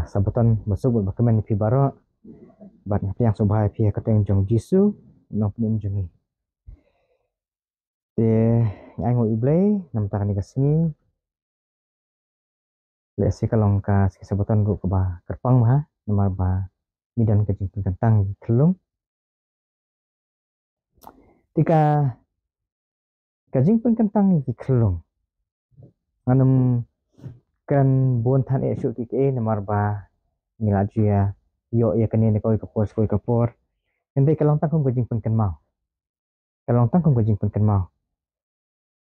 sabutan masuk buat bakaman pi baro bat yang sobhai pi kateng jong Jisu no pnim jongi te ngai ngoi ublei nam ta ni kasni le se kalong ka sabutan ru ka ba kerpang ma namar ba nidan ke jing kentang kelung tika kajing kentang ki kelung anum kan bon than e shu ki ke namar ba ngilaju ya yo ya kene ne koi kapor ende kalong tang kong kajing kan mau kalong tang kong kajing kan mau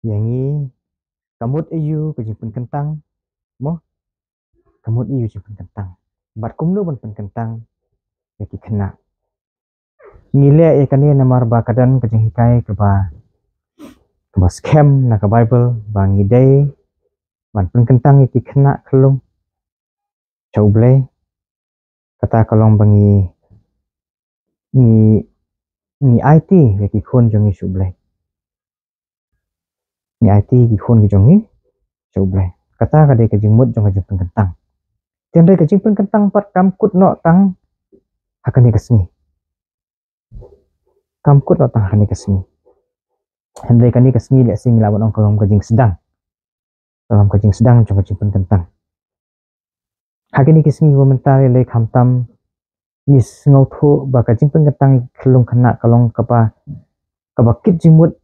yangi kamut iyu kajing kentang mo kamut iyu jing kentang bat kumnu ban kentang ya ki kena ngile ya kene namar ba kadan kajing hikai ke ba scam na ka bible ba ngidei ban kentang ya ki kena kelung chauble kata kalong bangi ni IT ya ki khon jongi suble ni IT ki khon ki jongi suble kata ka de ka jingmut jong ka jing kentang tiandai ka jing kentang pat kamkut no tang hakani kasni kamkut no tang hakani kasni handai kani kasni le sing lawan ong kalong ka jing sedang dalam ka jing sedang jong ka jing kentang hakani kasni wo mentare le khamtam mis ngau tho ba ka jing kentang kelung kena kalong ka ba kit jingmut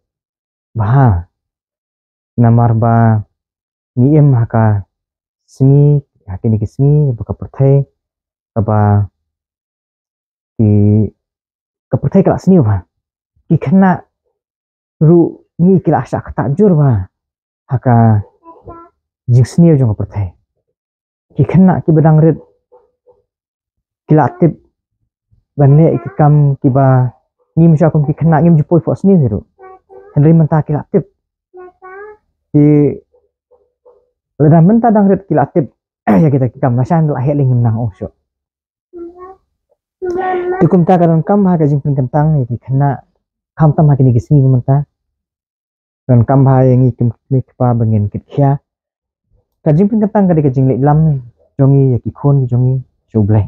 bah namar ba ni em haka singi hakini kisni baka pertai apa ki kepertai kala sini ba ki kena ru ni kila asya kata jur ba haka jing sini jong pertai ki kena ki bedang red kila tip banne ki kam ki ba ngim sya kom ki kena ngim jupoi fo sini ru henry menta kila tip di ledah menta dang red kila tip ya kita kam nasan lah heling nang osyo tukum ta karon kam ha ka jing kentang ya kena kam tam ha kini gisni menta dan kam ha yang ikim pa bangin kit khia ka jing kentang ka de ka jing le lam jongi ya ki khon ki jongi choble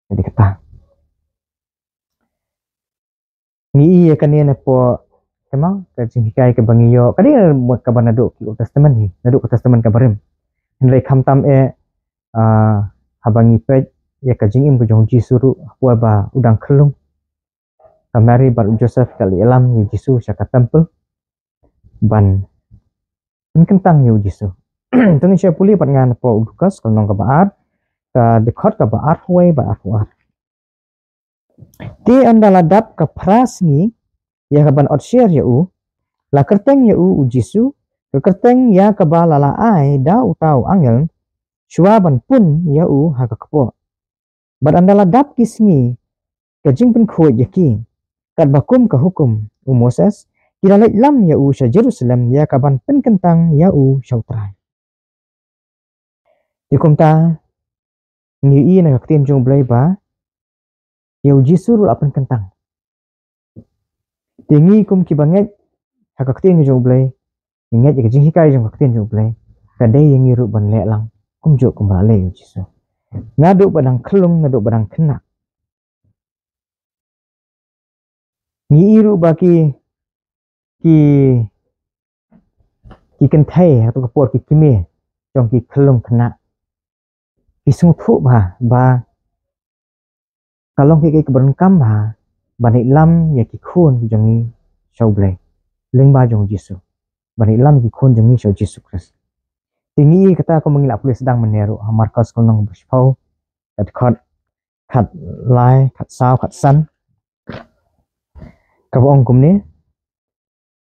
jadi kata ni ya kanene po kemang ka jing hikai ke bangiyo kadi mo ka banado ki testament hi nado ka testament ka barim henry kam tam habangi pej ya kajing im bujong Jisu wa ba udang kelung kamari bar Joseph kali elam yu Jisu syaka temple ban kentang yu Jisu tung sya puli pat ngan po Lukas kalong ka baat ka dekot ka baat huai ba afwar ti andala dap ka prasngi ya ka ban otshare yu la kerteng yu Jisu ka kerteng ya ka ba lala ai da utau angel Shuaban pun yau haka kepo. Bat andala dap kisngi kajing pun khoi yaki kat bakum ka hukum Moses kila lam yau sya Jerusalem ya kaban pen kentang yau syautrai. Dikum ta ngi i na kaktin jong blai ba yau Jisu ru apen kentang. Tingi kum kibanget haka kaktin jong blai ingat ya kajing hikai jong kaktin jong blai kadai yang ngiru ban le lang kumjuk kembali Jisu ngaduk badang kelung ngaduk badang kena ni iru baki ki kentai atau kapur ki kimi jong ki kelung kena ki sungthu ba kalong ki keberengkam ba bani lam ya ki khun ki jongi shauble lingba jong Jisu bani lam ki khun jongi shau Jisu Kristus tingi kata aku mengilap pulis sedang meneru Markus kolong berspau kat lai kat sao kat san kabong kumni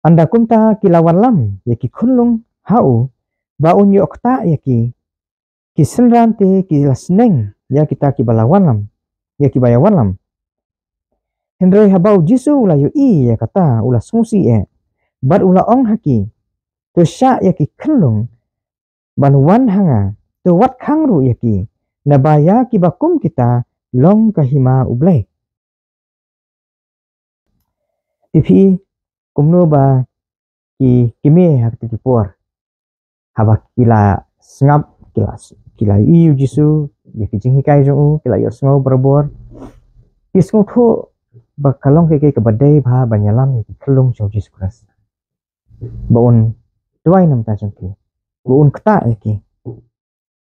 anda kumta kilawan lam yaki kunlung hau ba unyo okta yaki kisenran te kilasneng ya kita kibalawan lam yaki bayawan lam hendrei habau Jisu ula yu i ya kata ula sungsi bat ula ong haki to sya yaki kunlung banwan hanga to wat khangru yaki nabaya kibakum kita long kahima ublai tipi kumno ba ki kimi hak tipor haba kila sngap kila iu Jisu ya kijing hikai jong kila yor sngo berbor kisung thu bakalong ke badai bha banyalam ya kelung jong Jesus Christ baun duai nam ta jong ki baun kta ya ki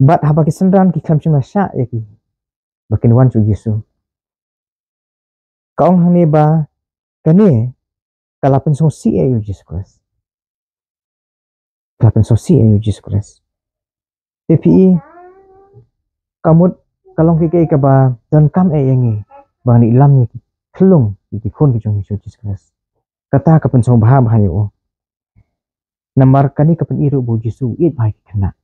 bat haba ki sendran ki kam chung sha ya ki bakin wan jong Jesus kaong hane ba kane kalapen song si ya Jesus Christ kalapen song si ya Jesus Christ TPI kamut kalong ke ba dan kam yangi bang ni lam ni kelung ki khon ki jong Jesus Christ kata kapen song bha bha yo namar kani kapen iru bu Jesu it bai kena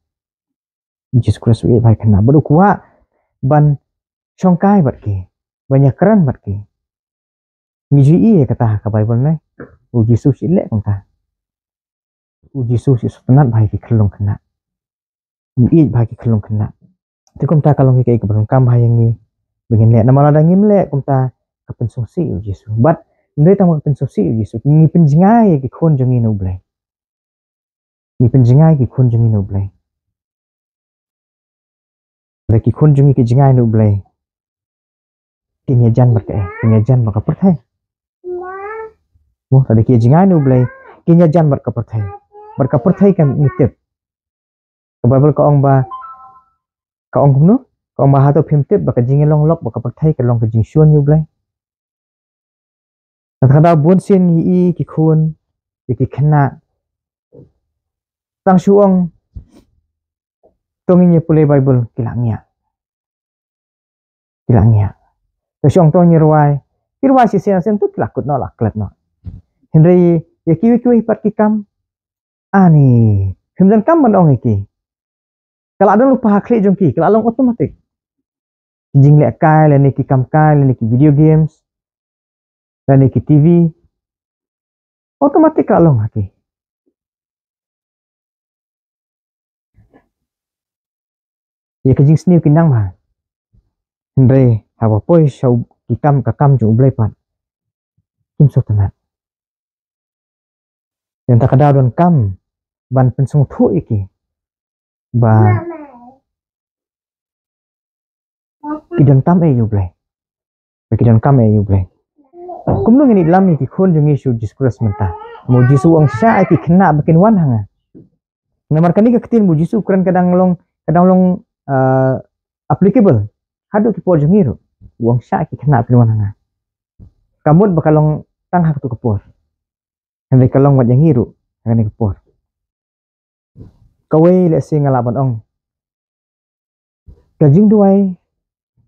Jesus Christ it bai kena bodu kuwa ban chongkai bat ki banyak keran bat ki ngiji i kata ka Bible nai bu Jesu si le kong ta bu Jesu si sunat bai ki kelung kena it bai ki kelung kena ti kum ta kalong ki ban kam bai yangi begin le namala dangim le kum ta kapen song si Jesu bat ndai tang kapen song si Jesu ni penjingai ki khon jong no blai ni penjingai ki khon jong no blai lagi khon jong ki jingai no blai kinya jan mat kinya jan maka perthai mo tadi ki jingai no blai kinya jan mat ka perthai kan nitip ka Bible ka ong ba ka ong no ka ong ba ha to phim tip ba ka jingai long lok ba ka perthai ka long ka jing suan no blai kada bun sen ni i ki khon ki khna tang suong tongin pulai Bible kilangnya to siong tong irwai si sen tu lakut no laklet no henry ya kiwi pat ki kam ani himdan kam man ong iki kala ada lupa klik jong ki kala long otomatik jing le kai le ni ki kam kai le ni ki video games le ni ki TV otomatik kala long aki ya kajing sniu kinang ma henry haba poi sau ki kam ka kam jong blai pat kim so tanat yang tak ada don kam ban pensung thu iki ba kidon kam yu blai kidon kam yu blai kum no ngini lam ki khon jong Yesu Jesus Christ menta mo Jesu ang sya ki kena bakin wan hanga namar kani ka ketin mo Jesu kran kadang long applicable hadu ki por jong iru wang sya ki kena bakin wan hanga kamut bakalong tang hak tu kapor henry kalong wat yang iru ngani kapor kawe le sing ngalaban ong kajing duai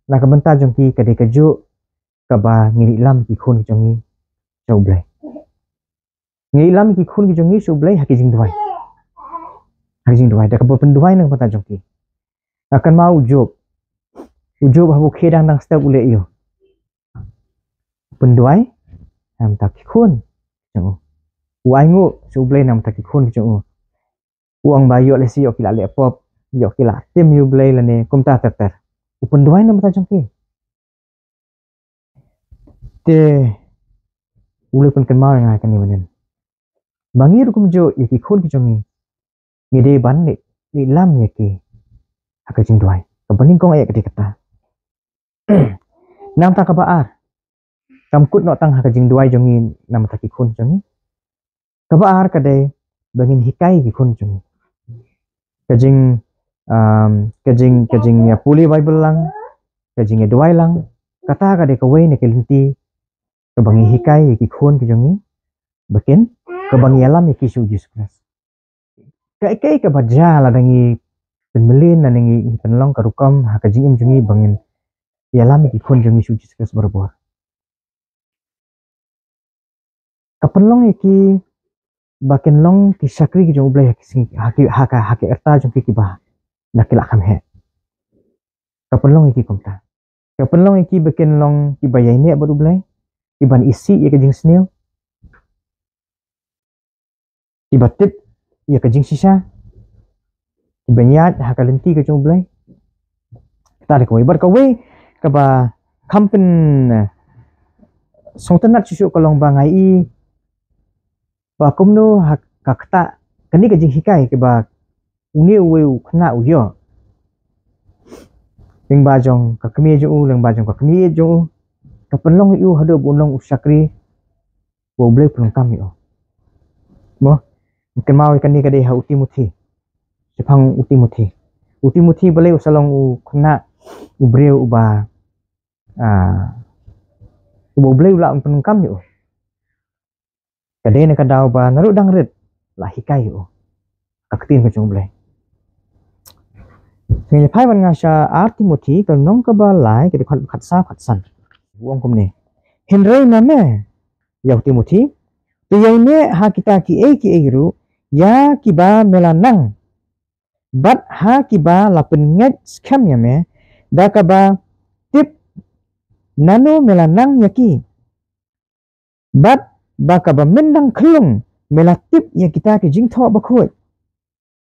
na kabenta jong ki kade kaju kaba ngiri lam ki khon jong ni chau blai ngiri lam ki khon ki jong ni chau blai hakijing duai da kabo penduai nang pata jong ki akan mau ujub habu khedang nang step ule iyo penduai nam tak ki khon jong uai ngu chau blai nam tak ki khon jong uang bayo le si yo kila le pop yo kila tim yu blai le ne kumta ter penduai nam pata jong ki te ule pun kan mau ngai kan ni manen bangir kum jo ki khon ki jongi ngide ban le ni lam ye ki aka jing duai ka baning kong ay kati kata nam ta ka baar kam kut no tang haka jing duai jongi nam ta ki khon jongi ka baar ka de bangin hikai ki khon jongi kajing ya puli Bible lang kajing ya duai lang kata ka de ka wei ne kelinti kabangi hikai ki khon ki jongi bakin kabangi alam ki su Jesus Christ kai ka baja la dangi penmelin na nangi penlong karukam hakajing im jongi bangin alam ki khon jongi su Jesus Christ berbor kapenlong ki bakin long ki sakri ki jong blai haki erta jong ki bah nakila kam he kapenlong ki komta kapenlong ki bakin long ki bayai ne baru blai iban isi ya kajing snil ibatip ya kajing sisa ibanyat hakalenti ka jong blai tarik ko ibar kawe ka ba kampen songtenat susu kolong bangai i ba kumno hakakta kani kajing hikai ke ba uni uwe khna uyo leng bajong ka kemi jo leng bajong ka kemi jo ka penlong yu hado bunong usakri bo ble pun kam yo mo mungkin mau ikan ni kadai ha utimuti sepang utimuti boleh usalong u kena ubreu uba bo ble ula pun kam yo kadai na kadau ba naru dang ret lah hikai yo aktin ka jong ble Ngày phái văn nga sa Timothy kalau nong ka ba lai kita khat san wong kum ne Henry na me ya Timothy tu yang ne ha kita ki e ru ya ki ba melanang bat ha ki ba la penget scam ya me da ka ba tip nano melanang ya ki bat ba ka ba mendang khlung melatip ya kita ki jing tho ba khoi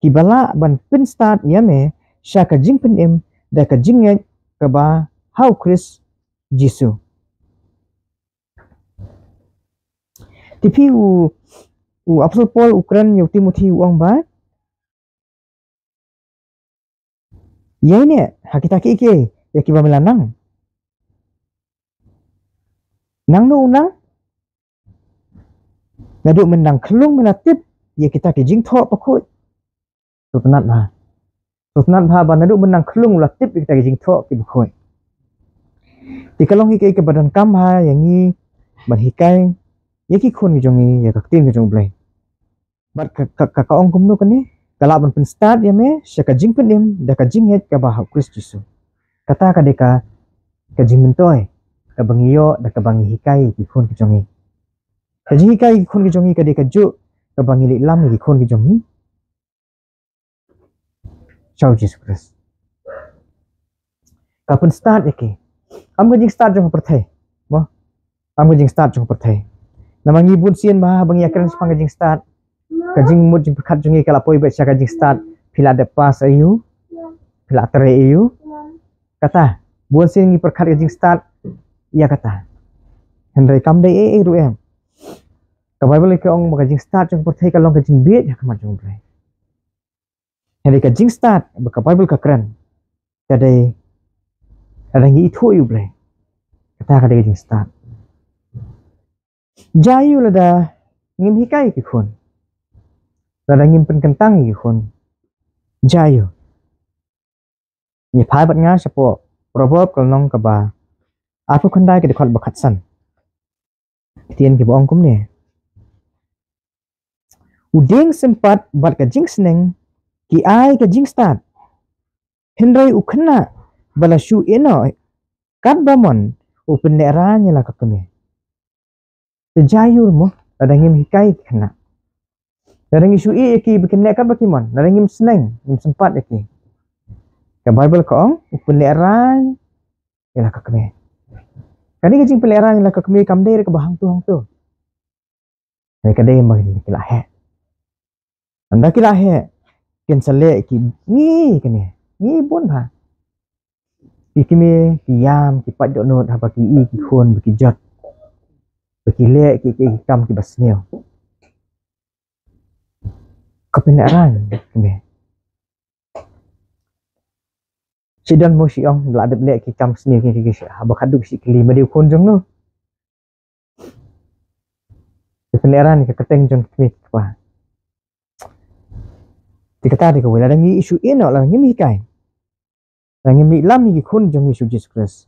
ki bala ban pin start ya me Syaka jing penim da ka jinget ka ba hau Chris Jisu. Tipi u Apostle Paul ukran yu Timothy uang ba. Ya ini hakita ki ya ki ba melanang. Nang no unang. Ngadu menang kelung melatip ya kita ki jing tho pa khoi. Tu tenat lah. Sosnan bha ban nadu menang kelung la tip kita jing tho ki bukhoi ti kalong hikai ke badan kam ha yang ni ban hikai ye ki khon ki jongi ya ka tin ki jong blai bat ka ong kum nu kan ni kala ban pen start ya me sha ka jing penim da ka jing het ka ba ha Kristus kata ka deka ka jing mentoi ka bangiyo da ka bangi hikai ki khon ki jongi ka jing hikai ki khon ki jongi ka deka ju ka bangi li lam ki khon ki jongi Chào Jesus Christ. Kapan start yake? Am ka jing start jong perthai. Mo. Am ka jing start jong perthai. Namangi bun sien bah bangi akran sepang ka jing start. Ka jing mud jing perkhat jongi kala poi ba ka jing start. Pila de pas ayu. Pila tere ayu. Kata, bun sien ngi perkhat ka jing start. Ya kata. Hendai kam dai ru em. Ka Bible ke ong ka jing start jong perthai ka long ka jing biet ya kamat jong blai. Yang dekat jing start baka Bible ka kran kadai ada ngi itu yu blai kata kadai jing start jayu lada ngim hikai ki khon lada ngim pen kentang ki khon jayu ni phai bat nga sapo proverb kal nong ka ba apu khandai ke dekhot bakhat san tien ki bong kum ne udeng sempat bat ka jing sneng ki ai ka jing start Henry ukhna bala shu eno kat bamon open ne ranya la ka keme te jayur mo adangim hikai khna darangi shu e ki bikin ne ka bakimon darangim sneng ngim sempat ki ka Bible ka ong open ne ran la ka keme kani ka jing peleran la ka keme kam dei ka bahang tu ne ka dei ma ki la he anda ki la he ken sale ki ni kene ni bon ha ikime ki yam ki pat do not ha ki i ki khon ki jot ki le ki kam ki basneo kapenaran keme sidan mo siong la adat le ki kam sneo ki ha ba khaduk si kli ma diu khon jong no kapenaran ki keteng jong ki pa Dikata di kau ada ngi isu eno lah ngi mikai, ngi mi lam ngi kun jong isu Jesus Christ.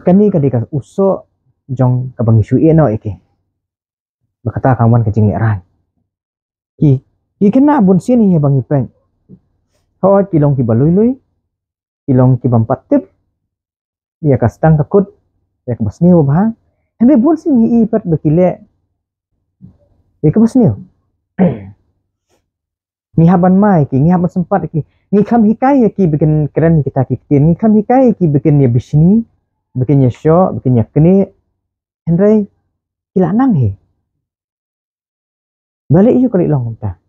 Kani kadika uso jong kabang isu eno eke. Berkata kawan kecing leran. Ki kena bun sini ya bang ipeng. Ho kilong ki balui kilong ki bampat tip. Ya kastang kakut, ya kabasniu bah. Hende bun sini ipat bekile. Ya kabasniu. Ni haban mai ki ni haban sempat ki ni kham hikai ki bikin keren kita ki ni kham hikai ki bikin ya bisni bikin ya show bikin ya kene Henry kila nang he balik iu kali long ta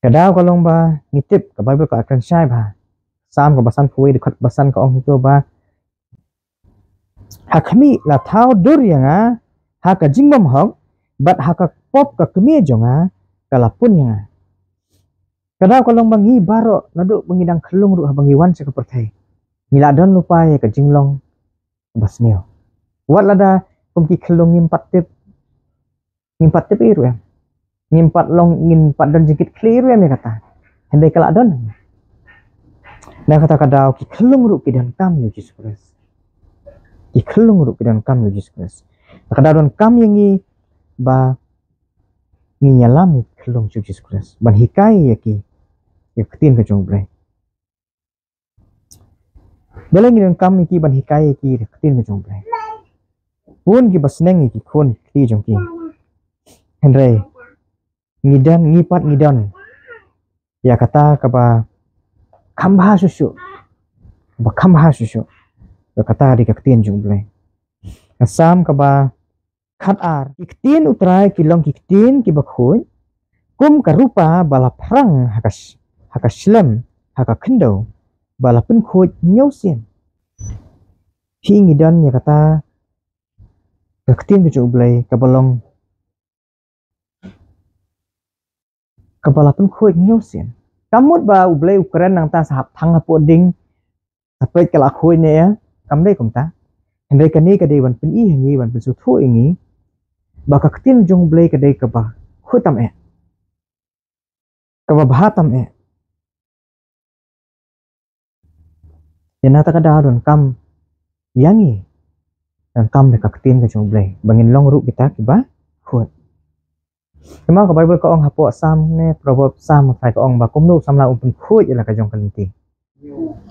kadau kalong ba ngitip ka Bible ka akan syai ba sam ka basan kuwi dekat basan ka ong itu ba hakmi la thau dur yang ha ka jingbam hok bat ha ka pop ka kemi jonga kalapun yang Kadang kalau bangi barok laduk bangidang kelung ru bangi wan sa kapertai. Niladon lupa ya ke jinglong basnio. Wat lada kumki kelung ngimpat tip iru ya. Ngimpat don jengkit kliru ya kata. Hendai kala don. Nah kata kadau ki kelung ru kidan kam yo Jesus Christ. Ki kelung ru kidan kam yo Jesus Christ. Kadau don kam yang ba nyalami kelung Jesus Christ. Ban hikai ya ki ya ketin ke jong blai. Dalam ngidan kam ki ban hikai ki ketin ke jong blai. Pun ki basneng ki kon ti jong ki. Hendai ngipat ngidan. Ya kata kaba kambha susu. Ya kata di ketin jong blai. Asam kaba khat ar iktin utrai kilong iktin ki bakhoy. Kum karupa bala perang hakas slam haka kendo bala pun khoj nyausin. Hi ngidan ya kata ketin ke jong blai kabalong kabala pun khoj nyausin. Kamut ba ublai ukuran nang ta sahap thang hapo ding sampai kala khoj ne ya kamdai kumta. Hendai kani kadai wan pun I hangi wan pun su thu ingi ba ketin jong blai kadai kaba khutam kaba bahatam Yana ta kada don kam yangi dan kam de ketin ke jong blai bangin long ru kita kiba khut. Kemau ka Bible ka ong hapo sam ne proverb sam fai ka ong ba kumnu samla pun khut ila ka jong kanti.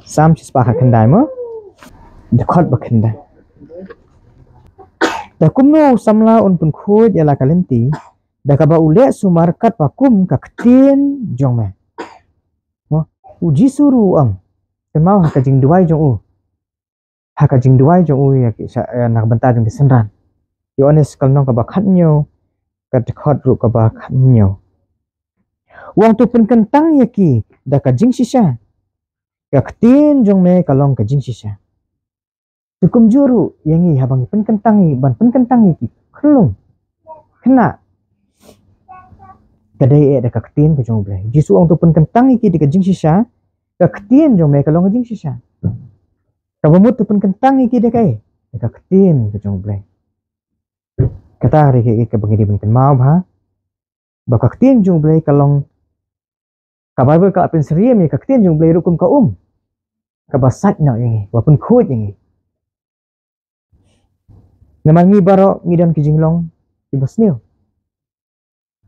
Sam chispa ka kendai mo de khot ba kendai. Da kumnu samla pun khut ila ka lenti da ka ba ule sumarkat pa kum ka ketin jong me. Mo uji suru ang kemau haka jing duai jong u. Haka jing duai jong u ya nak benta jong kesenran. Yo ones kalnong ka ba khatnyo ka dekhot ru ka ba khatnyo. Wang tu pun kentang ya ki da ka jing sisa. Ka ketin jong me kalong ka jing sisa. Tukum juru yangi habang pun kentangi ban pun kentangi ki kelung. Kena kadai da ka ketin ke jong blai. Jisu wang tu pun kentangi ki da ka jing sisa. Ka ketin jong me kalong ka jing sisa. Kabamut tu pun kentangi ki da kai. Da ka ketin ke jong blai. Kata hari ke bagi di mau ha. Baka ketin jong blai kalong ka Bible ka apin seriam ya ka ketin jong blai rukum ka ka basat na yang wapun khut yang namangi baro ngidan ki jinglong ki basneo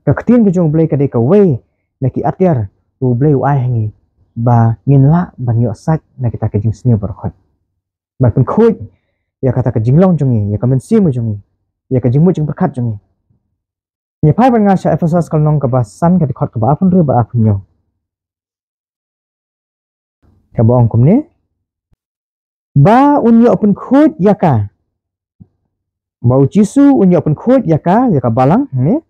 ka ketin ke jong blai ka de ka wei na ki atyar u blai u ai hangi ba nginla ban yo sat na kita ke jing sneo barkhot ba pun khut ya kata ka jinglong jong ya ka mensi mo jong ya ka jingmu jing berkat jong ni pai ban nga sha Ephesus kalnong ka basan ka dikhot ka ba apun re ba apun yo ka baong kum ne ba unyo apun khut ya ka ba ujisu unyo apun khut ya ka balang ne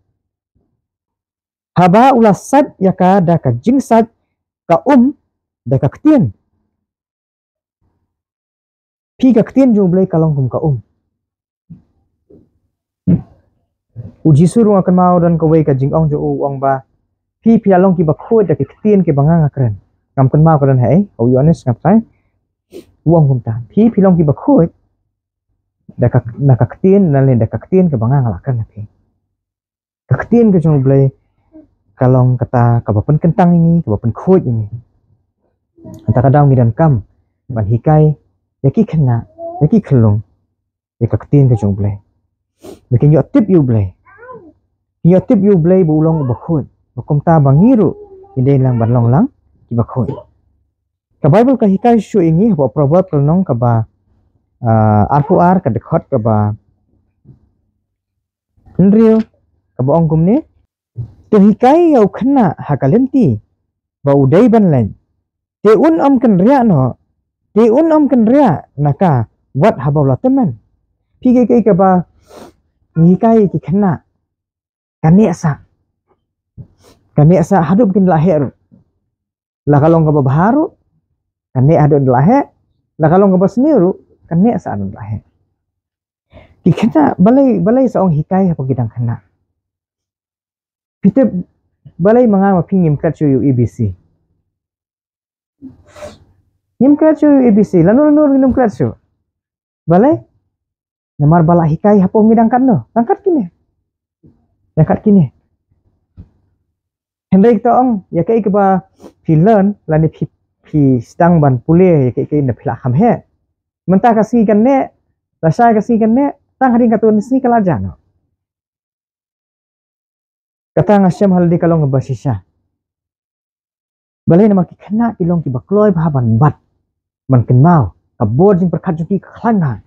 haba ulasat ya ka da ka jingsat ka da ka ketin pi ka ketin jong blai kalong kum ka uji suruh akan mau dan kawai ka jingong jo uang ba pi along ki ba khut da ki ketin ki banga ngakren ngam kan mau kan hai au yones ngap sai uang kum ta pi long ki ba khut da ka ketin dan le da ka ketin ki banga ngalakan pi ka ketin ke jong blai kalong kata ka bapen kentang ini ka bapen khut ini anta kadang ngidan kam ban hikai yaki kena yaki kelung ya ka ketin ke jong blai bikin yo tip you blai yo tip you blai bu long ba khut ba kum ta bangiru ide lang ban long lang ki ba khut ka Bible ka hikai shu ingi ba proverb kalnong ka ba ar ka dekhot ka ba nrio ka ba ong kum ne to hikai yo khna hakalenti ba udai ban len te un om kan ria no te un om kan ria naka wat habawla teman pige kai ka ba hikai ki khna kane sa hadup kin lahir la kalong ka ba baharu kane hadup lahir la kalong ka ba seniru kane sa adun lahir ki khna balai sa ong hikai apa gidang khna pite balai manga ma pingim kat yu EBC Ngim krat su ABC lanu ngim krat su. Balai namar bala hikai hapo ngidang kat no. Tangkat kini. Tangkat kini. Hendai kita ong ya kai ke ba pi learn lani pi stang ban pule ya kai na phila kham he. Mentah kasih kan ne, rasa kasih kan ne, tang hari katun sini kalaja no. Kata ngasyam hal di kalong ngebasisya. Balai nama ki kena kilong ki bakloi bahaban bat man kenmau kabod jing perkat juki khlanga.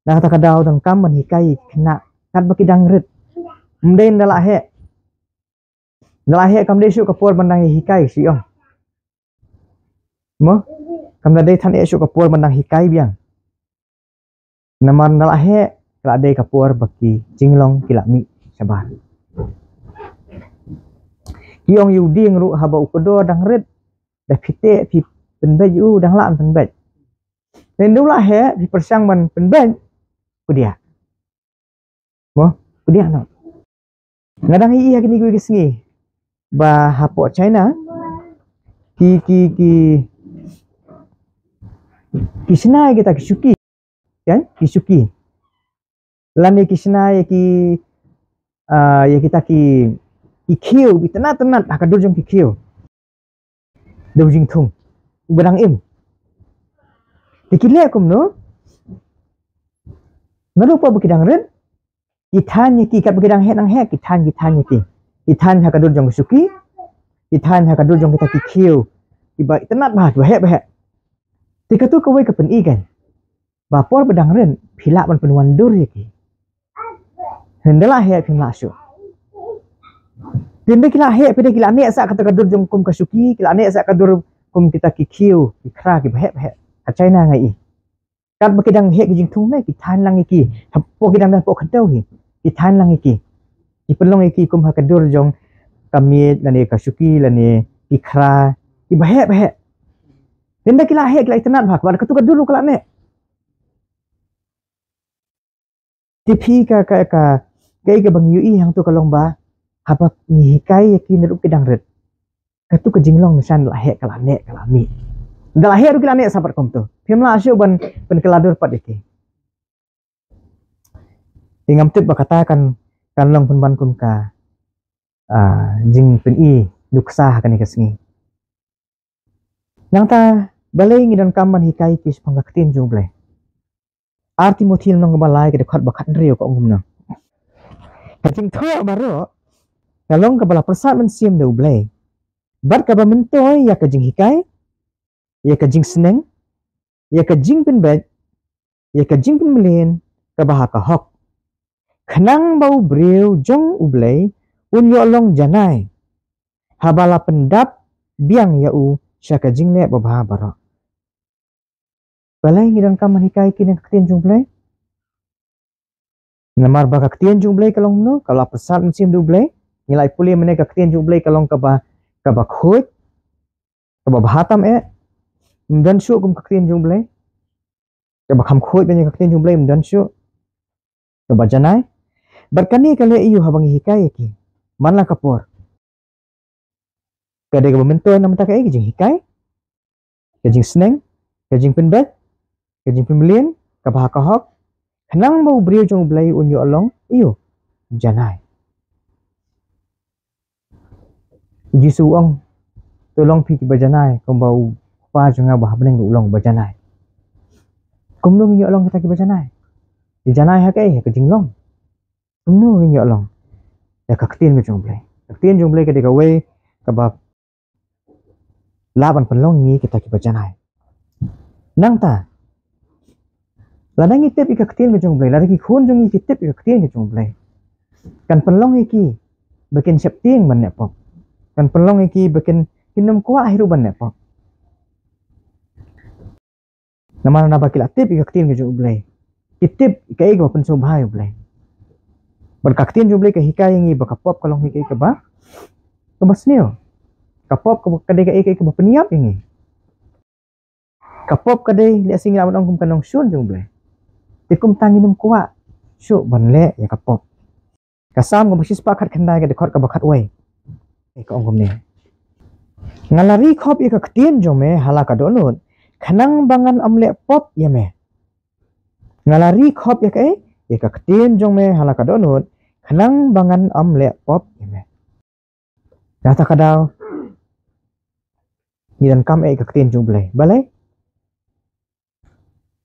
Nah kata kadau dang kam man hikai kena kat baki dangrit. Mden dala he. Dala he kam de syu kapor bandang hikai siong. Mo kam da de than e syu kapor bandang hikai biang. Naman dala he kala de kapor baki jinglong kilami sabar. Kiong yudi ngru haba ukodo dang red dah pite pi penbej dang laan penbej dan dula he pi persang man penbej kudia mo kudia no ngadang i kini gue kesengi ba hapo China ki kisna kita kisuki kan kisuki lani kisna ki ya kita ki kiu tenat akan dujung kiu dujung thung berang im dikile akum no ngarupa bukidang red ithan ki kat bukidang he nang he ithan ki ithan ha kadur jong suki ithan ha kadur jong kita kiu iba tenat bah he tika tu kawai ka pen ikan bapor bedang ren phila ban penwan dur ki hendela he phim la syu Dende kila he pede kila ne sa kata kadur jong kum kasuki kila ne sa kadur kum kita kikiu ikra ki bahe ka China ngai kat bakidang he ki jing thung ne ki than lang ki hapo kidang dan po khadau hi ki than lang ki pelong ki kum ha kadur jong kami lane kasuki lane ikra ki bahe dende kila he kila itanat bhak bar katu kadur kala ne tipi ka kai ka bang ui hang tu kalong ba apa ni hikai yaki neruk kedang red katu ke jinglong nisan lahe kalane kalami dalahe ru kalane sabar kom tu phimla asyo ban keladur pat iki ingam tip bakata kan long penban kun ka jing pen i duksa kan ikasngi nang ta balai ngidan kaman hikai kis pangaktin juble arti mothil nong balai ke khat bakhat rio ko ngumna kajing thoa baro kalong kabala persat men siam de ublay bat ka mentoy ya kajing hikai ya kajing seneng ya kajing penbet ya kajing penmelin kabaha ka hok khnang bau breu jong ublay un yo long janai habala pendap biang ya u sya kajing le babha bara balai ngidan kaman hikai kini kaktin jumblay namar ba kaktin jumblay kalong no kala persat men siam de ublay nilai pulih mereka kaktin jumblay kalong kaba khoi kaba bahatam dan syu kum kaktin jumblay kaba kham khoi banyak kaktin jumblay dan syu kaba janai berkani kale iyu habang hikai ki manla kapor kade kaba mento nam ta kai jing hikai kajing seneng kajing penbet kajing pembelian kaba kahok kenang mau brio jumblay unyu along iyu janai Jisu ong tolong pi bajanai kom bau pa junga bah beneng ulong bajanai kom no nyo long kita ki bajanai di janai ha kai ke jinglong kom no nyo long ya kaktin ke jumblay ke de we ka ba laban penlong ni kita ki bajanai nang ta ladang itep kaktin ke jumblay ladang ki khun jung itep kaktin ke jumblay kan penlong ki bikin septing man ne pop kan pelong iki bikin kinum kuah hiruban ne pop nama na bakil tip ikaktin ke jublay itip ikai ke pen subhay ublay berkaktin jublay ke hikai ngi bakapop kalong hikai ke ba kebasnio kapop ke kadai ke ikai ke bapeniap ngi kapop kadai le sing lawan ong kum kanong syun jublay tikum tanginum kuah syu banle ya kapop kasam ko basis pakat khandai ke dekot ke bakat way ke ongkom ni Ngalari khop ika ketien jome halaka donut. Kanang bangan amle pop yame. Ngalari khop ika ketien jome halaka donut. Kanang bangan amle pop yame. Data kadau. Nidan kam ika ketien jumble. Balai?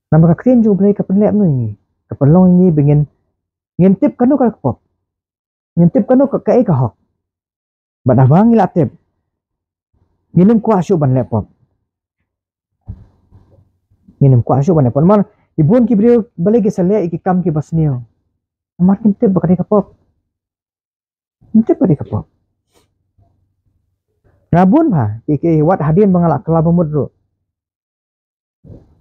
Nama ketien jumble kapenlep nu ini. Kapelong ini bingin ngintip kanu kal pop. Ngintip kanu ka ika hok. Badah bang ila tip. Minum kuah syuk ban laptop. Minum kuah syuk ban laptop. Mar ibun ki brio balik ke sale iki kam ki basnio. Mar kintip bakari kapop. Kintip bakari kapop. Ngabun ba iki wat hadin bangalak kelaba mudro.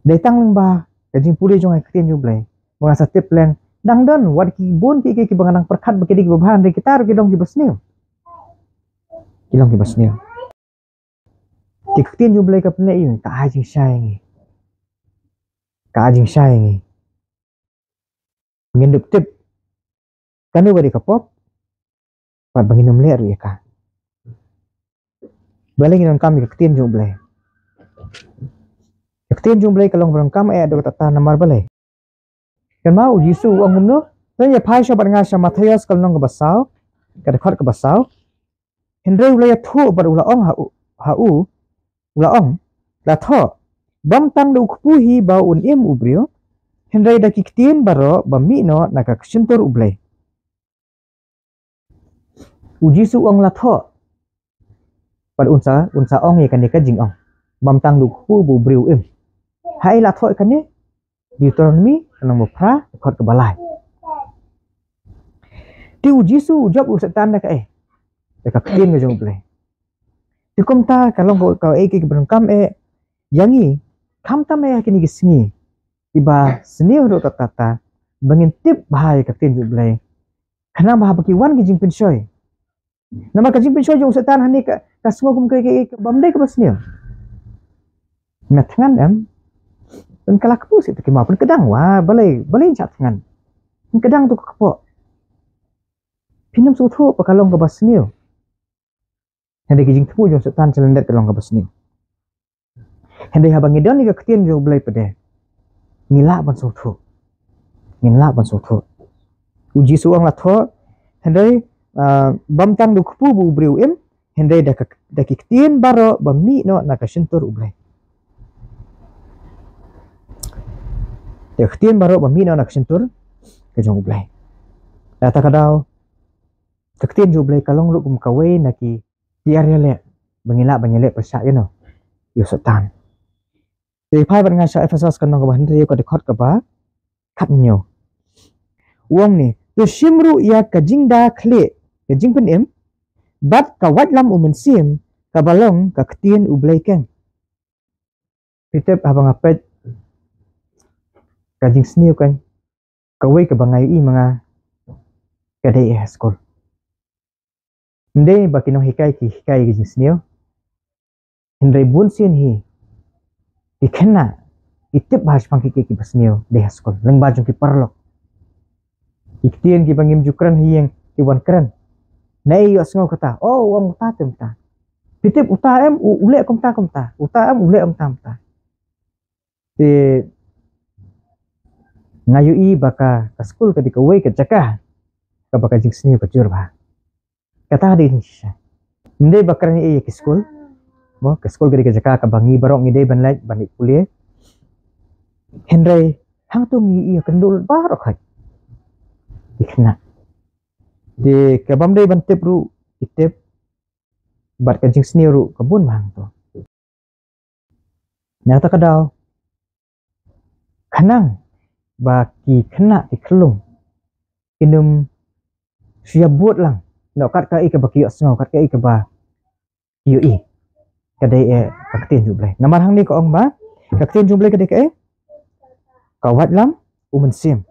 Datang lang ba kajing puli jong ketien jublay. Mga sa tip lang dang don wat ki bun ki banganang perkat bakidi ki babahan de kita ro ki dong ki basnio. Kilong ki basnio. Ketien jublay ka pala yun kaajing sayang. Kaajing sayang. Ngindup tip kanu bari kapop pat banginum ler ya ka. Balik nang kami ketien jublay. Ketien jublay kalong barang kam do tata namar balay. Kan mau Yesu ang umno dan ya pai sya barnga sya Matius kalong ka basaw kada khot ka basaw. Hindray ulay thu bar ula ong hau ulaong la tho bam tang du kupuhi ba un im ubrio hendrai da kiktien baro bami no nakaksuntur ublay uji su ong la tho pad unsa ong ye kane ka jing ong bam tang du kupu bu brio im hai la tho kane Deuteronomy kanang mo pra khot ka balai ti uji su ujab u setan da ka da kiktien ga jong ublay Tikum ta kalong kau ki berengkam yangi kam ta me kini gisngi iba seni ro tata bangin tip bahai ka tin jublay kana bah baki wan ki jingpin shoy nama ka jingpin shoy jong setan hani ka kasmo kum ke bamdai ka basni matngan am dan kala kapus itu ki mapun kedang wa balai chat ngan kedang tu kapo pinam su thu pa kalong ka basni Hendak kijing tepu jong setan celendet kalong ka basni. Hendak habang ngidon ni ka ketien jong belai pede. Ngilak ban sotho. Ngilak ban sotho. Uji suang la tho hendak bam tang du kupu bu briu im hendak da ketien baro bami no na ka sentur ublai. Da ketien baro bami no na ka sentur ka jong ublai. Data kadau ketien jong ublai kalong lu kum kawe naki Tiar le bangila banyele persa no yo setan te phai ban nga sa Efesus kan ngah bahndri ko dekhot ka ba khat nyo wong ni to simru ya ka jingda khle ka jingpen em bat ka watlam umen sim ka balong ka ktien ublai ken pitep habang apet ka jing sniu kan ka we ka bangai i mga ka dei school Mde bakino hikai ki jinsnio. Hindray bunsin hi. Ikena. Itip bahas pangki ki basnio de haskol. Leng bajong ki parlok. Iktien ki bangim jukran hi yang iwan keren. Nei yo asngo kata. Oh wong uta temta. Pitip uta em ule komta. Uta em ule komta. Te ngayu i baka kaskul ka dikawai ka cakah. Ka baka jinsnio ka jurba. Kata di Indonesia. Mde bakarani ke school. Mo ke school gadi ke jaka ka bangi barong ngide banlaj bani kuliah. Henry hang tu ngi kendul barok hai. Ikna. De ke bamde ban tip ru itip bat ka jing sni ru kebun mang to. Nyata kadau. Kanang baki kena di kelung. Inum siap buat lang. No kat ka ika baki asngo kat ka ika ba yu i kadai kaktin jublay namar hang ni ko ong ba kaktin jublay kadai ka kawat lam umen sim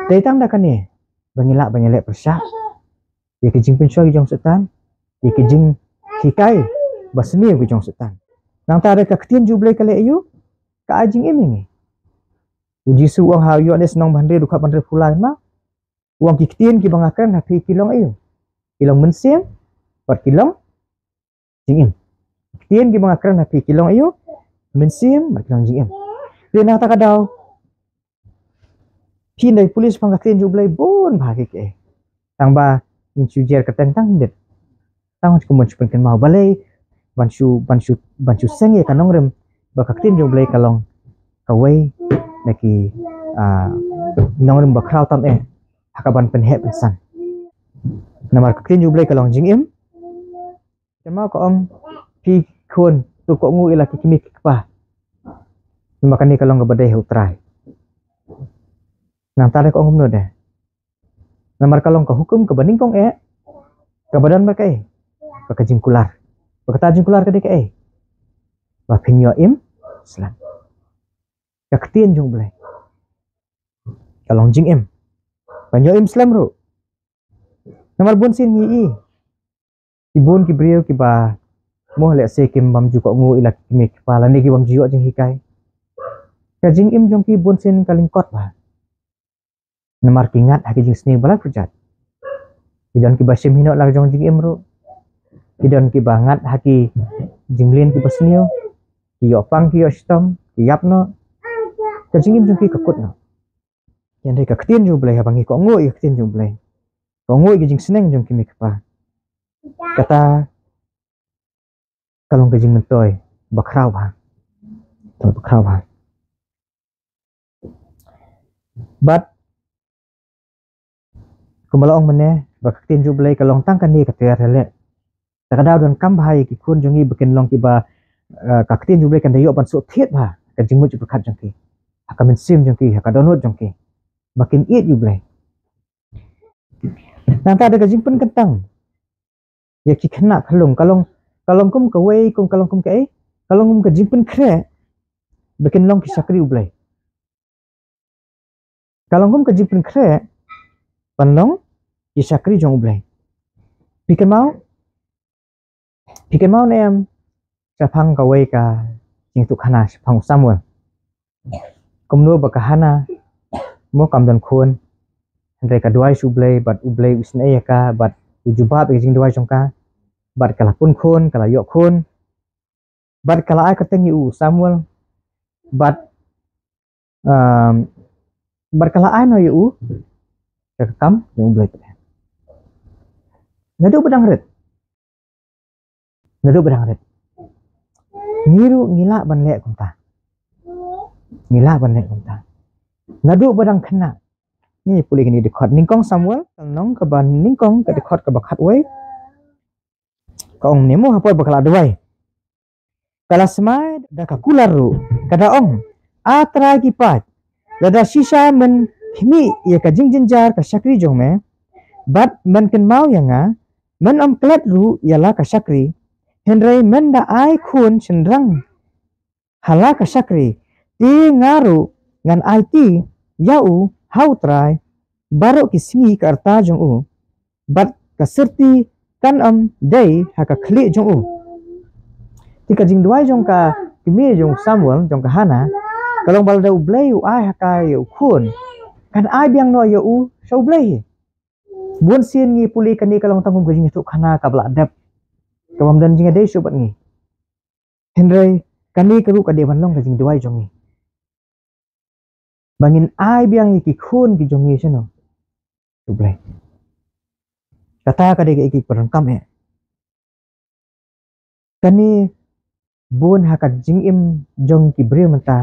datang dah kan ni bangilak persyak ya kijing pensyo jong setan ya kijing hikai basni jong setan nang ta ada kaktin jublay kale ayu ka ajing ini ni uji su ong ha yu anes nong bandre duka bandre fulai ma Uang kiktien ki bangakan hapi kilong ayo. Kilong mensim bat kilong jing im tien gi mangakran hapi kilong ayo mensim bat kilong jing im dia nak takadau pin dari polis pangkatin jublai bon bahagi ke tang ba insujer katang tang det tang ko mon chupen kan mau balai bansu seng ya kanong rem bakaktin jublai kalong kawai naki nong rem bakrau tam hakaban penhe pensan namar kaktin jublai kalong jing im kan mau ko om pi khun tu ko ngu ila kikimi kpa makan ni kalong gabadai utrai nang tare ko ngumno deh namar kalong ka hukum ke banding kong ke badan mereka ke jingkular kata jingkular ke dek ba pinyo im slan kaktin jublai kalong jing im panyo im slam ru namar bun sin hi ibun ki brio ki ba mo le se kim bam ju ko ngu ila kimi kepala ni ki bam ju jing hikai ka jing im jong ki bun sin kalingkot ba namar kingat haki jing sni balak pujat idon ki basim hino lag jong jing im ru idon ki bangat haki jinglin ki basnio ki yopang ki yostom ki yapno ka jing im jong ki kakut no yan dei ka ktin ju blai habangi ko ngu i ktin ju blai ko ngu i jing seneng jong ki mikpa kata kalong ka jing mentoy bakrau ba to bakrau ba but kumalaong mane bakaktin jublai kalong tang kan ni kater hele takadau don kam bahai ki kun jongi bikin long ki ba kaktin jublai kan dayo ban so thiet ba ka jingmu ju khat jongki akamin sim jongki ka download jongki makin it jublai nang ta ada ka jingpen kentang ya ki khna khalung kalong kum ka wei kum kalong kum ka kalong kum ka jingpen khre bikin long ki sakri jublai kalong kum ka jingpen khre panlong ki sakri jong blai pikan mau nem sapang ka wei ka jing tu khana sapang samwa kumno bakahana mo kam dan khun andre ka duai sublai bat ublai usne ya ka bat ujuba be jing duai jongka bat kala pun khun kala yok khun bat kala ai kateng u samuel bat kala ai no yu kam jong ublai nadu bedang ret niru ngila ban le kunta nadu bedang khna ni puli ni dekhot ningkong samuel nong ka ban ningkong ka dekhot ka bakhat wei ka ong nemo hapoi bakala duai kala smai da ka kularu kada ong atra ki pat da shisha men khimi ya ka jinjar ka sakri jong me bat man kan mau yanga man am klat ru yala ka sakri henry men da ai khun sendrang hala ka sakri ti ngaru ngan IT yau how try baru kismi karta jong u bat kaserti kan am day haka kli jong u tika jing duai jong ka kimi jong samuel jong ka hana kalong balda u blay u ai haka yu khun kan ai biang no yu u so blay bun sin ngi puli kan ni kalong tangum gajing tu khana ka bla dap kawam dan jing dei sobat ngi henry kan ni karu ka de ban long ka jing duai jong ngi bangin ai biang ki khun ki jong ngi seno tu blay kata ka de ki perangkam kani bun haka jing im jong ki bre menta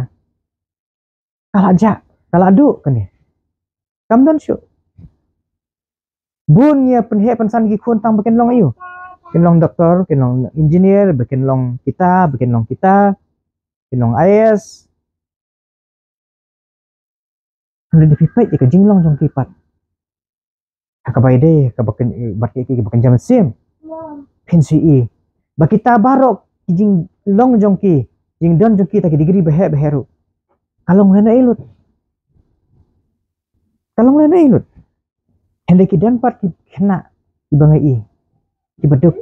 kala du kani kam dan syu bun ya penhe pensan ki khun tang bikin long ayu bikin long doktor bikin long engineer bikin long kita bikin long IAS hendak dipipai ka jing long jong ki pat haka bai de ka bakin bat ki bakin jam sim pensi bakita barok jing long jongki jing don jongki ta degree beheru kalong lena ilut hende ki dan pat ki kena ibangai ki beduk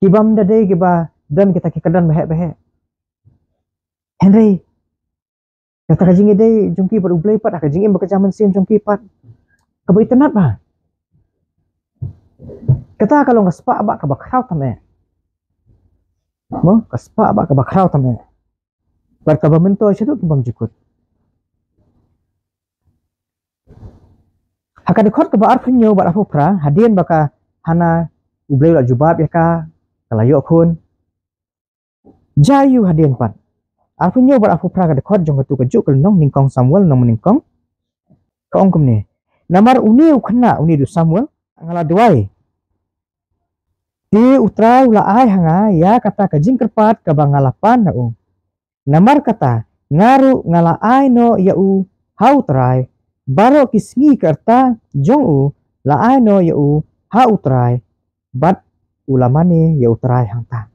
ki bam dade ki ba dan kita ki kadan behe henry kata ka jing ide jongki ber ublai pat ka jing im bekerja mensim jongki pat ka bai tenat ba Kata kalau nggak sepak abak kabak krau tamai. Mo kaspa abak kabak krau tamai. Berkabah mento syaduk kibam jikut. Haka dikot kaba arpunyo bat afu pra hadian baka hana ublay la jubab ya ka kalayo kun. Jayu hadian pan. Arpunyo bat afu pra ka dikot jong tu kajuk nong ningkong Samuel nong meningkong. Ka ongkum ni. Namar uni ukna uni du Samuel ngala duai. Di utra ula ai hanga ya kata kajing kerpat ka bangalapan na u. Namar kata ngaru ngala ai no ya u hau trai baro kisngi kerta jong u la ai no ya u hau trai bat ulamane ya utrai hangta.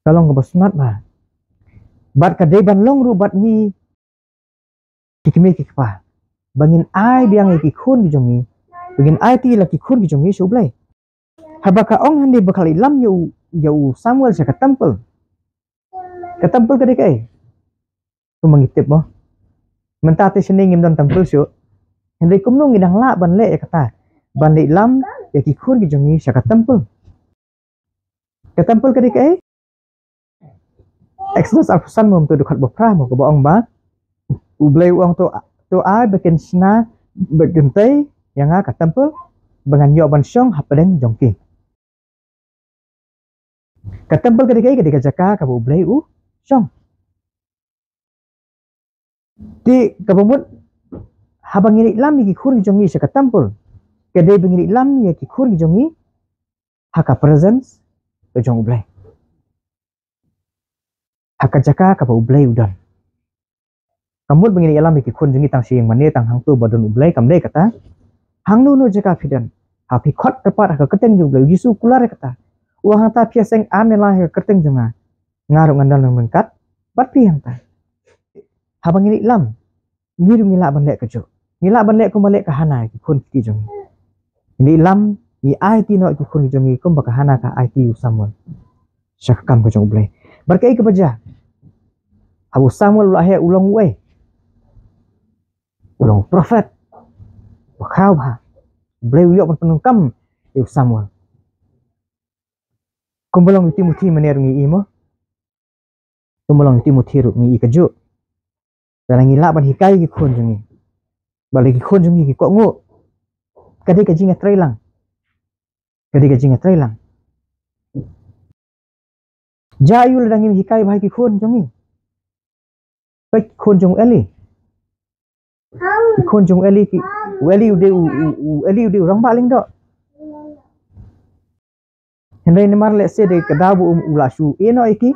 Kalau ngebasunat ba bat ka deban long ru bat ni kikime kikpa bangin ai biang ikikun gijongi begin IT laki khun ki jong Yesu blai habaka ong hande bakal ilam yau Samuel sa katampel kade kai tu mangitip mo mentate sening ngim don tampel syo hande kumno ngidang la ban le kata ban le lam ya ki khun ki jong sa katampel kade kai Exodus alfusan mom tu dukat bopra mo ko ong ba ublai uang tu ai bakin sna begentai yang ngaka tempel dengan yo ban syong hapadeng jongki ka tempel ketika jaka ka ublai u syong di kabumut habang ini lam ki khur jongi sa ka tempel kede bingini lam ya ki khur jongi haka presence ke jong ublai haka jaka ka ublai udan kamut bingini lam ki khur jongi tang siang mane tang hang tu badon ublai kamde kata hang nu jaka fidan hapi khot tepat ka keteng jung blai Yesu kular kata uang ta piaseng amelah ka keteng junga ngaru ngandal nang mengkat bat pi hang ta habang ini lam ngiru ngila ban lek kejo ngila ban lek ko malek ka hana ki khun ki jung ini lam ni IT no ki khun jung ki kum baka hana ka IT u Samuel syakam ko jung blai berkai ke baja Abu Samuel lahir ulang we ulang prophet Wakau ha, beliau yok penungkam eu Samuel. Kumbolong Timothy menerungi imo, kumbolong Timothy rungi ikaju. Dan ngila ban hikai ki khonjungi, balik ki khonjungi ki kok ngo. Kade kajinga trailang, Jayu ledangin hikai bahai ki khonjungi, baik khonjung Eli. Khonjung Eli ki Eli ude orang baling dok. Hendai nemar let's say de kadabu ulashu eno iki.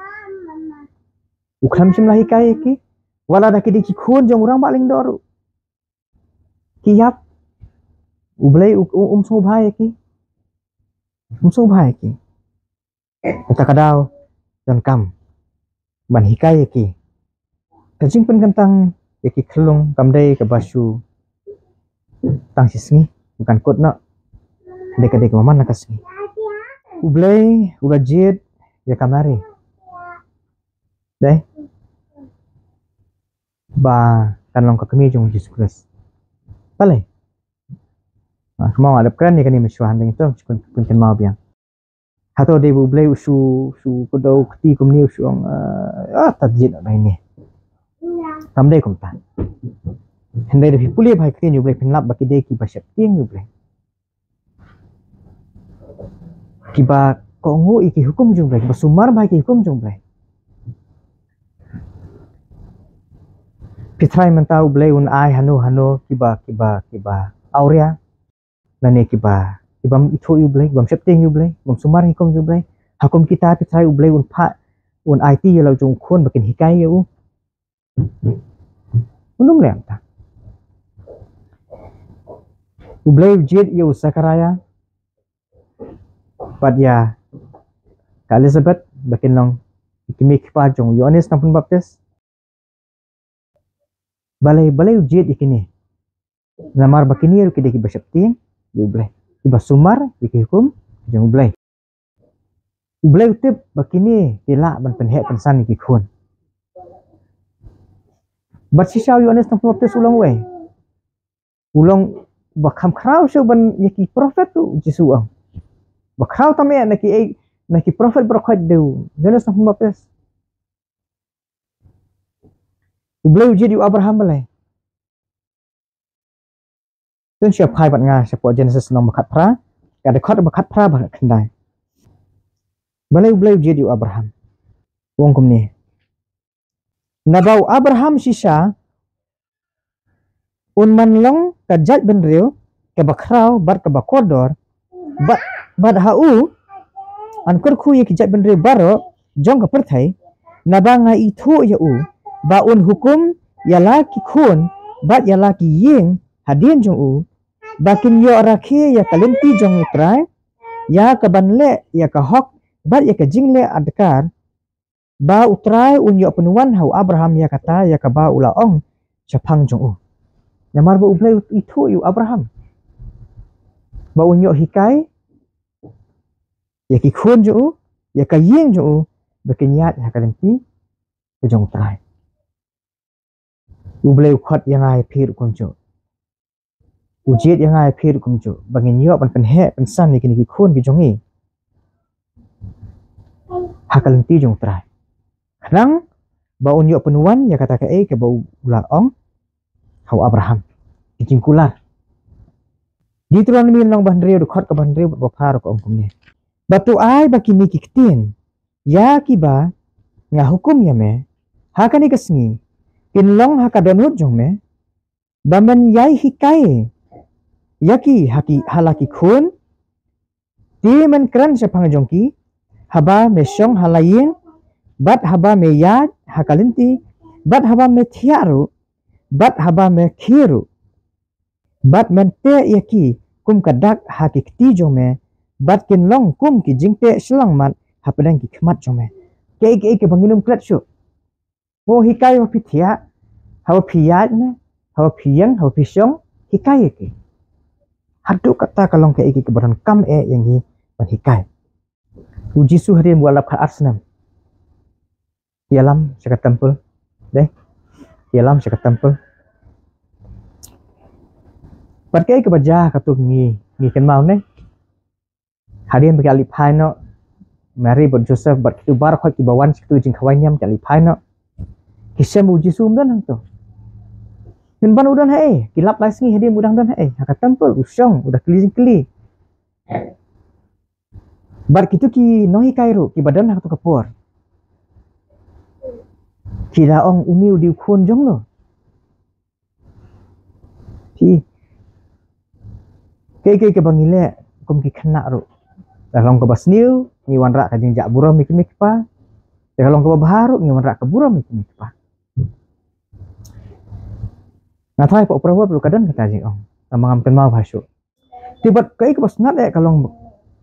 Ukram simlah hikai iki. Wala dak di khonjung orang baling dok. Kiyap ublai so bhai iki. So bhai iki. Kata kadau dan kam ban hikai iki. Kajing pen kentang iki kelung kamdai ke basu tang sisngi bukan kot nak dek maman nak kasngi ublai urajit ya kamari deh ba kanlong kakami jong Jesus Christ pale mau ada keren ya kan ini mesyuahan dengan itu pun mau biang atau de ublai usu kodau keti kumni usu tajid apa ini kamdai kumtan hendai de pulih bhai kini ublai penlap baki de ki basyap tiang ublai kiba kongu iki hukum jumblai kiba sumar bhai ki hukum jumblai pitrai menta ublai un ai hanu kiba aurea nane kiba itu ublai bam syap tiang ublai bam sumar hukum ublai hakum kita pitrai ublai un pa un IT ya lau jong khon bakin hikai ya u unung lem ta ublai jid ya usakaraya pat ya ka Elizabeth bakin long ikimik pa jong Yohanes nampun baptis balai jid ikini namar bakini ru kide ki basyapti ublai iba sumar ikihukum jong ublai utip bakini tila ban penhek pensan iki khun bat sisa Yohanes nampun baptis ulang we ulang bakam krau so ban yaki prophet tu jisu ang bakrau tame naki prophet berkhad deu jelas nak mapes ubleu jadi Abraham balai tun siap khai bat nga siap Genesis nong bakat pra kada khot bakat pra ba khandai balai ubleu jadi Abraham wong kum ni nabau Abraham sisa un manlong kajat benreu ke bakrau bat ke bakodor bat hau an kurku ye kijat benreu baro jong ka perthai nabanga ithu ya u ba un hukum yala ki khun bat yala ki ying hadien jong u bakin yo rakhe ya kalimti jong utrai ya ka banle ya ka hok bat ya ka jingle adkar ba utrai un yo penuan hau Abraham ya kata ya ka ba ula ong chapang jong u namar ba ublai itu yu Abraham ba unyo hikai ya ki khun jo ya ka yeng jo bekenyat ha kalenti ke jong trai ublai khot yang ai phir kon jo ujet yang ai phir kon jo bangin yo pan he pan san ni ki khun ki jongi ha kalenti jong trai rang ba unyo penuan ya kata ke ba ula ong hau Abraham jingkular di tuan min long bandreu de khot ka bandreu ba phar ko ongkum ni batu ai bakini kiktin ya kiba nga hukum ya me hakani kasni kin long hakadonut jong me baman yai hikai yaki haki halaki khun ti man kran sa pangjongki haba me shong halayin bat haba me yad hakalinti bat haba me thiaru bat haba me khiru bat men te yaki kum kadak hakikti jome bat kin long kum ki jingte selang mat hapadang ki khmat jome ke banginum klat shu mo hikai ho pithia ha phiyat ne ha phiyang ha phishong hikai ke hadu kata kalong ke badan kam yang hi ban hikai uji su hari mualaf khat asnam ialam sekat tempel deh ialam sekat tempel Perkai ke baja katuk ni kan mau ne harian bagi alipai no Mary bot Joseph bot kitu bar khoi ki bawan kitu jing khawai nyam kali pai no kisem uji sum dan hang to min ban udan hae kilap lais ni hadian udang dan hae haka tempel usong udah keli bar kitu ki nohi kairu ki badan hak to kapur kira ong umi di khun jong no ti ke bangile kum ki khana ru dalong ke basniu ni wan rak kajing jak buram mik pa dalong ke baharu ni wan rak ke buram mik pa na thai po prawa perlu kadan kata jing ong tamangam ken mau bhasu tibat kai ke basnat kalong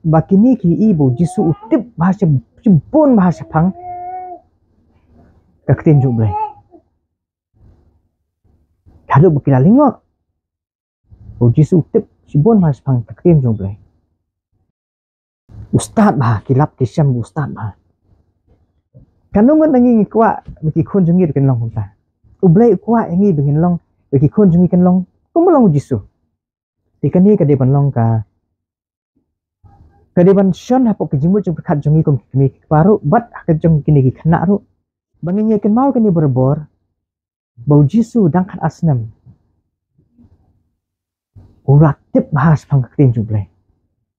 bakini ki ibu jisu utip bahasa cimpun bahasa phang kaktin juble kadu bukila lingo jisu utip Sibon mas pang taktim jong blai. Ustad bah kilap tisam ustad bah. Kanungan nangi kwa bagi khun jungi kan long ta. Ublai kwa engi bengin long bagi khun jungi kan long kumulong jisu. Tikani ka de ban long ka. Ka de ban shon hapok jimu jong khat jungi kum kimi paru bat ka jong kini ki khana ru. Bangin ye kan mau kani berbor. Bau jisu dang khat asnam. Urak tip bahas pangkatin jublai.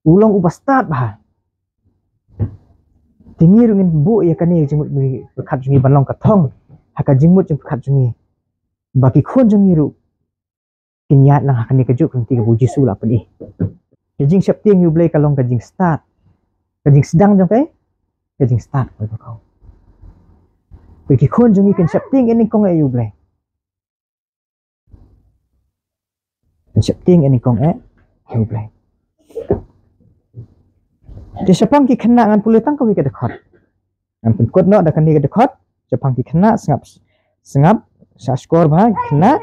Ulong ubastat bah. Tinggi rungin bu ya kani jimut berkat jungi banlong katong. Haka jimut jeng berkat jungi. Bagi khun jungi ru. Kinyat lang hakani kejuk kang tiga buji sula pedi. Kajing siap tiang jublai kalong kajing start. Kajing sedang jong kai. Kajing start kau. Bagi khun jungi kan siap tiang ini kong jublai. Siap ting ini kong jublai. Di Jepang ki kena ngan pulih tang kawi ke dekat. Ngan penkot no ada kan di dekat. Jepang ki kena sengap sa skor bah kena.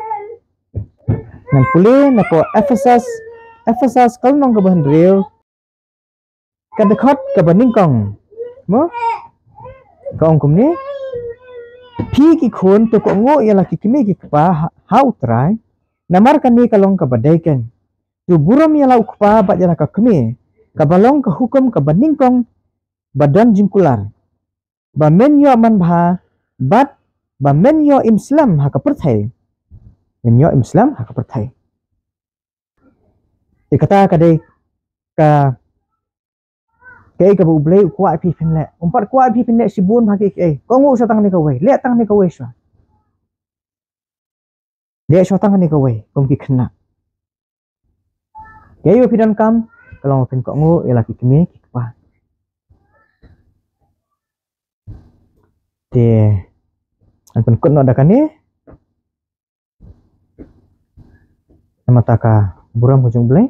Ngan pulih nako Ephesus kal nong ke bahan real. Ke dekat ke banding kong. Mo kong kum ni. Pi ki khun tu kok ngo ya laki kimi ki pa how try. Namar kani kalong kabadaikan. tu buram ya lau kpa bat jana ka keme ka balong ka hukum ka baningkong badan jingkular ba men yo man bha bat ba men yo Islam ha ka perthai men yo Islam ha ka perthai kata ka dei ka cái cái bụng lấy quại phi phin lệ bắt quại phi phin lệ si buôn mà cái có ngô sao tăng này cầu về lệ tăng này cầu về sao lệ sao tăng này cầu về công kỳ khăn cái yêu phi đan cam kalau mau phin có ngô là cái mía cái qua thì anh pun kun ada kan ni nama taka buram hujung belai